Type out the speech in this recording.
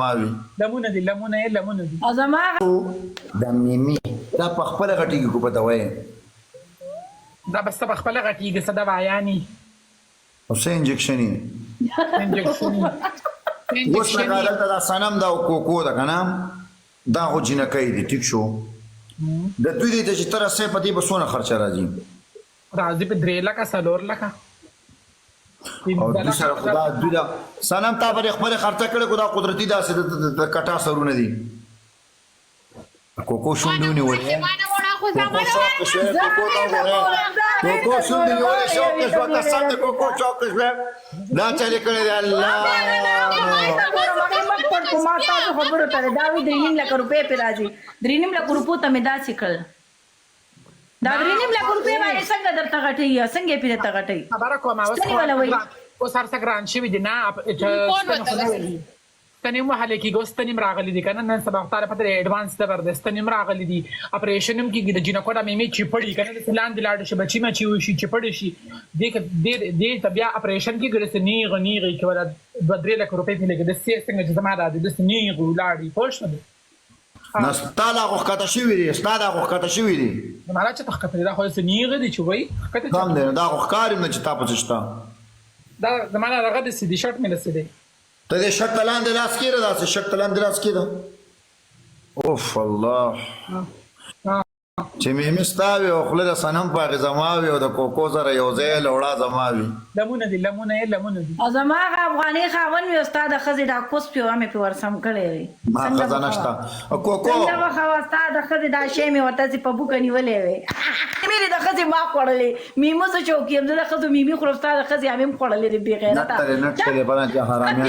ماوي لمونه دي لمونه یې لمونه دي او زما د میمی دا په خپل غټیږي کو پته وای دا بس په خپل غټیږي څه د وایانی او څه انجکشن یې اوس لکه دلته دا صنم دا او کوکو دا که نه دا خو جینکۍ دي ټیک شو د دوی دی ته چې ته رسې په دې به څونه خرچه راځي راځي په 3 لکه 4 لکه او دوی سره خو دا دوی دا صنم تا پرې خپلې خرچه کړې خو دا قدرتي داسې د کټا سرونه دي کوکو شونډې ونیولې کوکو شوق شوې کوکو ته وګوره کوکو شونډې ونیولې شوق شوه قسم دې کوکو شوق شوې دا چلې کړې دی الله ما تاسو خبرو ته دا وی 3 لک روپے په راځي 3 لک روپو ته مې داسې کړ دا 3 لک روپے باندې څنګه درته غټي څنګه پیره ته غټي خبره کوم اوس هر څه ګران شي دي نه ستنیم وهله کېږي اوس ستنیم راغلي دي که نه نن سبا خدای پته دی ایډوانس زبردست ستنیم راغلي دي اپریشن هم کېږي د جینکو دا میمې چپړي که نه داسې لاندې لاړ شي بچي مچي وشي چپړي شي دې ته بیا اپریشن کېږي داسې نیغه نیغه یې کوله 2-3 لک روپۍ پې لګي داسې څنګه چې زما دا دی داسې نیغ ولاړ پوه شوې نه ستا دا خو ښکته شوي دي ستا دا خو ښکته شوي دي زما دا چې ته ښکته دی دا خو داسې نیغه دي چې وایي کم دی دا خو ښکاري نه چې تا پسې شته دا زما دا دغه داسې دي شرټ مې داسې دی ته دې شک ته لاندې لاس کېږده داسې شک ته لاندې لاس کېږده اوف الله چې میمې ستا وي او خوله د صنم په هغې زما وي او د کوکو سره یو ځای لوړه زما وي لمونه دي لمونه یې لمونه دي او زما هغه افغاني خاوند وي ستا د ښځې دا کوس پې مې پې ورسم کړی وي ما ښځه نشته او کوکو څنګه به ښه وه ستا د ښځې دا شی مې ورته چې په بوکه نیولې وې مې د ښځې ما خوړلې میمو زه چوک یم زه د ښځو میمي خورم ستا د ښځې همې هم خوړلې دي بې غیرته نټ ترې بلان چې حرامیان